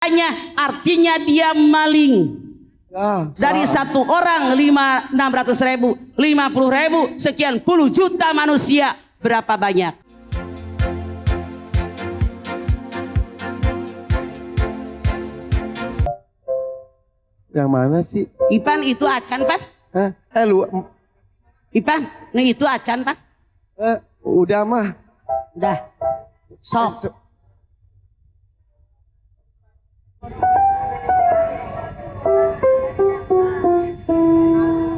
Artinya dia maling. Dari satu orang 600.000, 50.000, sekian puluh juta manusia, berapa banyak? Yang mana sih? Ipan itu acan, Pan? Hah? Ipan, nih itu acan, Pan? Udah mah. Udah. Sok.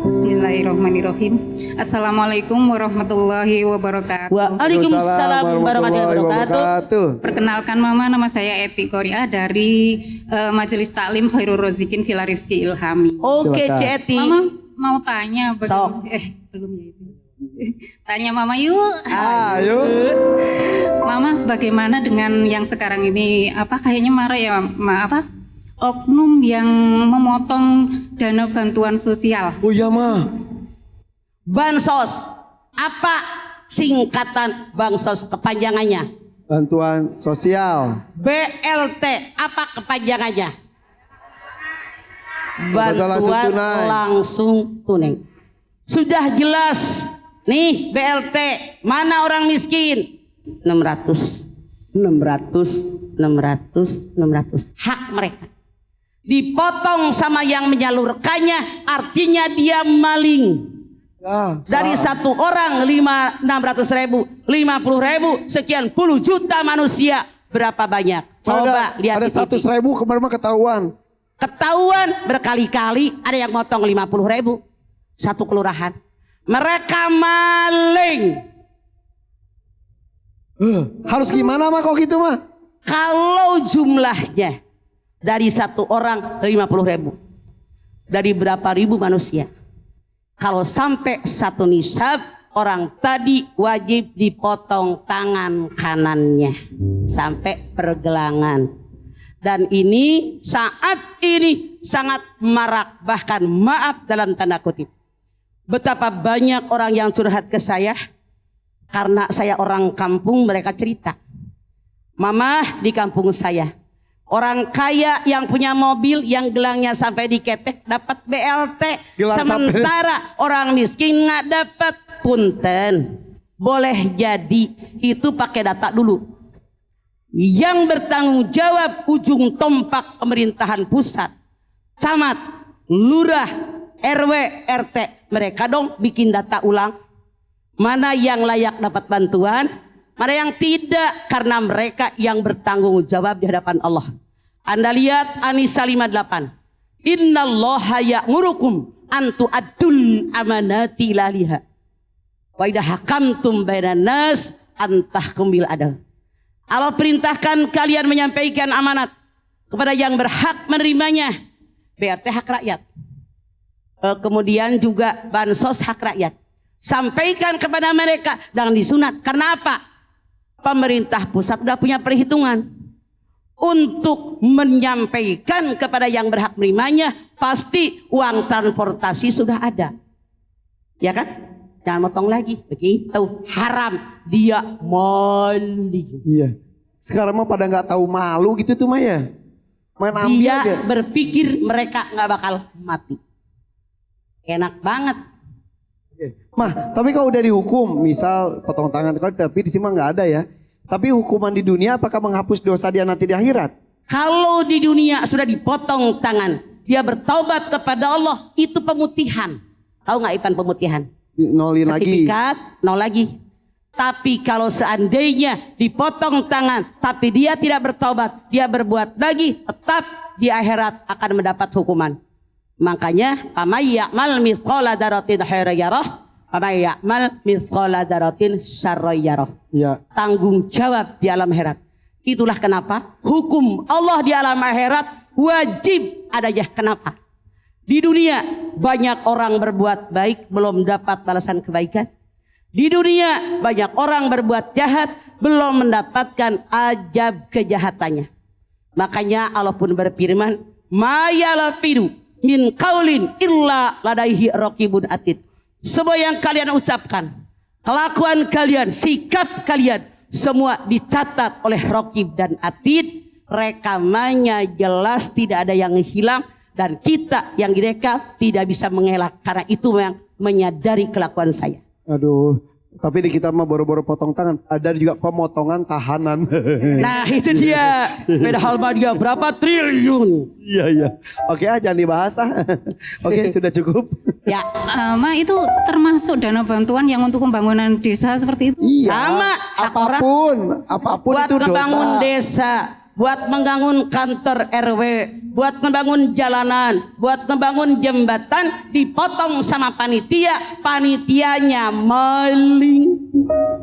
Bismillahirrahmanirrahim. Assalamualaikum warahmatullahi wabarakatuh. Waalaikumsalam warahmatullahi wabarakatuh. Perkenalkan Mama, nama saya Eti Korea dari Majelis Taklim Khairul Rozikin Villa Rizki Ilhami. Oke, Ceti. Mama mau tanya Sok. belum ya itu. Tanya Mama yuk. Yuk. Mama, bagaimana dengan yang sekarang ini kayaknya marah ya, oknum yang memotong dana bantuan sosial. Oh iya mah. Bansos. Apa singkatan bansos kepanjangannya? Bantuan sosial. BLT. Apa kepanjangannya? Bantuan langsung tunai. Sudah jelas. Nih BLT. Mana orang miskin? 600. Hak mereka. Dipotong sama yang menyalurkannya, artinya dia maling. Dari satu orang 600.000, 50.000, sekian puluh juta manusia, berapa banyak? Coba lihat. Ada 100.000 kemarin mah ketahuan. Ketahuan berkali-kali, ada yang motong 50.000 satu kelurahan. Mereka maling. Harus gimana mah kok gitu mah? Kalau jumlahnya dari satu orang 50.000, dari berapa ribu manusia? Kalau sampai satu nisab, orang tadi wajib dipotong tangan kanannya sampai pergelangan. Dan ini saat ini sangat marak, bahkan maaf dalam tanda kutip. Betapa banyak orang yang curhat ke saya karena saya orang kampung, mereka cerita. Mama, di kampung saya orang kaya yang punya mobil yang gelangnya sampai diketek dapat BLT. Sementara orang miskin nggak dapat. Punten, boleh jadi itu pakai data dulu. Yang bertanggung jawab ujung tombak pemerintahan pusat, camat, lurah, RW, RT, mereka dong bikin data ulang. Mana yang layak dapat bantuan, mana yang tidak, karena mereka yang bertanggung jawab di hadapan Allah. Anda lihat An-Nisa 58. Innallaha ya'murukum an tu'addul amanati ila ahliha. Wa idza hakamtum bainan nas an tahkum bil adl. Allah perintahkan kalian menyampaikan amanat kepada yang berhak menerimanya. BLT hak rakyat. Kemudian juga bansos hak rakyat. Sampaikan kepada mereka dan disunat. Karena apa? Pemerintah pusat sudah punya perhitungan untuk menyampaikan kepada yang berhak menerimanya. Pasti uang transportasi sudah ada, ya kan? Jangan motong lagi, begitu haram, dia maling. Iya. Sekarang mah pada nggak tahu malu gitu tuh Maya. Main ambil dia aja. Berpikir mereka nggak bakal mati. Enak banget. Mah, tapi kalau udah dihukum, misal potong tangan, tapi di sini mah nggak ada ya. Tapi hukuman di dunia apakah menghapus dosa dia nanti di akhirat? Kalau di dunia sudah dipotong tangan, dia bertaubat kepada Allah, itu pemutihan. Tahu nggak Ipan pemutihan? Nolin lagi. Sertifikat, nol lagi. Tapi kalau seandainya dipotong tangan, tapi dia tidak bertaubat, dia berbuat lagi, tetap di akhirat akan mendapat hukuman. Makanya, "Amay ya'mal mithqala dzarratin khairan yarah, amay ya'mal mithqala dzarratin syarran yarah." Ya. Tanggung jawab di alam akhirat. Itulah kenapa hukum Allah di alam akhirat wajib adanya. Kenapa? Di dunia banyak orang berbuat baik belum dapat balasan kebaikan. Di dunia banyak orang berbuat jahat belum mendapatkan ajab kejahatannya. Makanya Allah pun berfirman, "Ma yalfidu min qaulin illa ladaihi raqibun atid." Semua yang kalian ucapkan, kelakuan kalian, sikap kalian, semua dicatat oleh Raqib dan Atid. rekamannya jelas, tidak ada yang hilang, dan kita yang direkam tidak bisa mengelak karena itu memang menyadari kelakuan saya. Aduh, tapi di kita mah boro-boro potong tangan, ada juga pemotongan tahanan. Nah itu dia, padahal mah dia berapa triliun. Iya. Oke, jangan dibahas ah. Oke, sudah cukup. Ya, Ma, itu termasuk dana bantuan yang untuk pembangunan desa seperti itu? Iya. sama hak orang apapun buat itu ngebangun dosa. desa, buat membangun kantor RW, buat ngebangun jalanan, buat ngebangun jembatan, dipotong sama panitia, panitianya maling.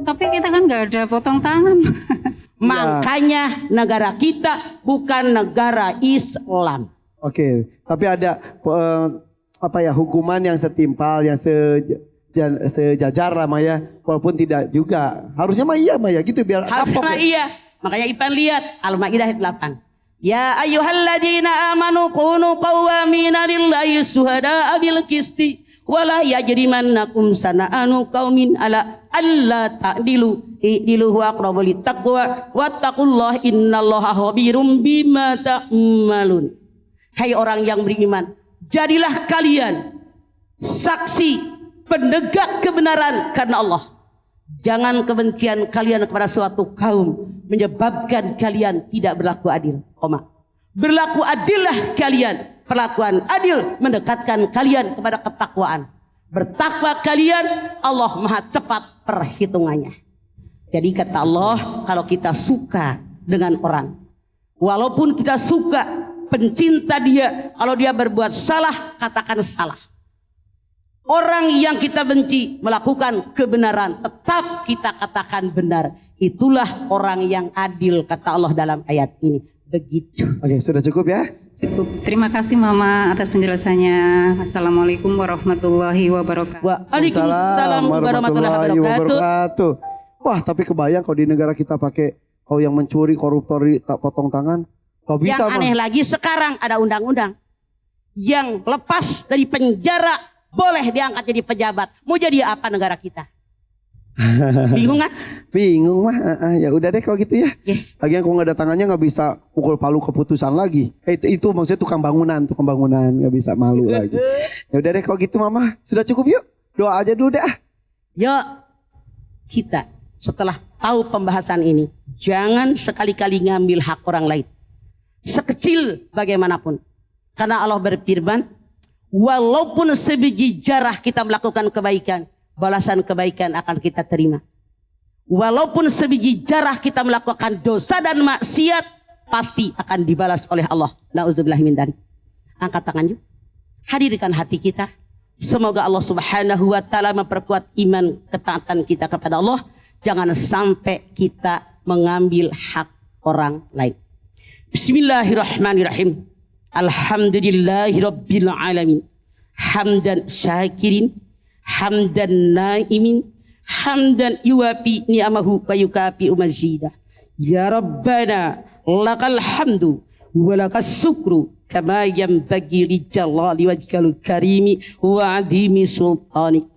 Tapi kita kan nggak ada potong tangan. Makanya negara kita bukan negara Islam. Oke, tapi ada hukuman yang setimpal, yang sejajar lah Maya, walaupun tidak juga. Harusnya mah iya Maya gitu biar Harusnya iya. Makanya Ipan lihat Al-Maidah ayat 8. Ya ayyuhalladzina amanu kunu qawwamina lillahi syuhada'a bil qisti wala yajrimannakum sana'anu qaumin ala alla ta'dilu i'dilu huwa aqrabu littaqwa wattaqullaha innallaha khabirum bima ta'malun. Hai orang yang beriman, jadilah kalian saksi penegak kebenaran karena Allah. Jangan kebencian kalian kepada suatu kaum menyebabkan kalian tidak berlaku adil. Berlaku adillah kalian. Perlakuan adil mendekatkan kalian kepada ketakwaan. Bertakwa kalian, Allah maha cepat perhitungannya. Jadi kata Allah, kalau kita suka dengan orang, walaupun kita suka, pencinta dia, kalau dia berbuat salah, katakan salah. Orang yang kita benci melakukan kebenaran, tetap kita katakan benar. Itulah orang yang adil, kata Allah dalam ayat ini. Begitu. Oke, sudah cukup ya? Cukup. Terima kasih Mama atas penjelasannya. Assalamualaikum warahmatullahi wabarakatuh. Waalaikumsalam warahmatullahi wabarakatuh. Wah, tapi kebayang kalau di negara kita pakai kalau yang mencuri, koruptor tak potong tangan. Kok bisa? Yang aneh lagi sekarang ada undang-undang yang lepas dari penjara boleh diangkat jadi pejabat. Mau jadi apa negara kita? Bingung kan? Bingung mah, ya udah deh kalau gitu ya. Yeah. Lagian kalau nggak ada tangannya nggak bisa pukul palu keputusan lagi. Itu maksudnya tukang bangunan nggak bisa malu lagi. Ya udah deh kalau gitu Mama, sudah cukup yuk. Doa aja dulu deh. Yuk kita setelah tahu pembahasan ini, jangan sekali-kali ngambil hak orang lain. Sekecil bagaimanapun. Karena Allah berfirman, walaupun sebiji jarah kita melakukan kebaikan, balasan kebaikan akan kita terima. Walaupun sebiji jarah kita melakukan dosa dan maksiat, pasti akan dibalas oleh Allah. Na'udzubillah min dzalik. Angkat tangan yuk. Hadirkan hati kita. Semoga Allah Subhanahu wa taala memperkuat iman ketaatan kita kepada Allah. Jangan sampai kita mengambil hak orang lain. Bismillahirrahmanirrahim. Alhamdulillahirabbil alamin. Hamdan syakirin, hamdan naimin, hamdan yuwafi ni'amahu wa yukafi mazidah. Ya Rabbana lakal hamdu wa lakas syukru kama yanbaghi li jalali wajhikal karimi wa adimi sultanik.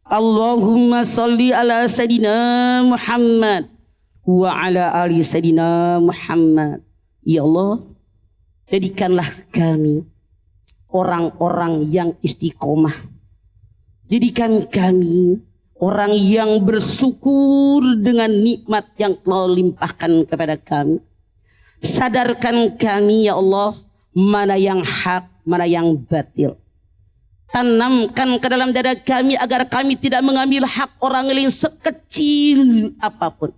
Allahumma salli ala sayidina Muhammad wa ala ali sayidina Muhammad. Ya Allah, jadikanlah kami orang-orang yang istiqomah. Jadikan kami orang yang bersyukur dengan nikmat yang telah limpahkan kepada kami. Sadarkan kami ya Allah, mana yang hak, mana yang batil. Tanamkan ke dalam dada kami agar kami tidak mengambil hak orang lain sekecil apapun.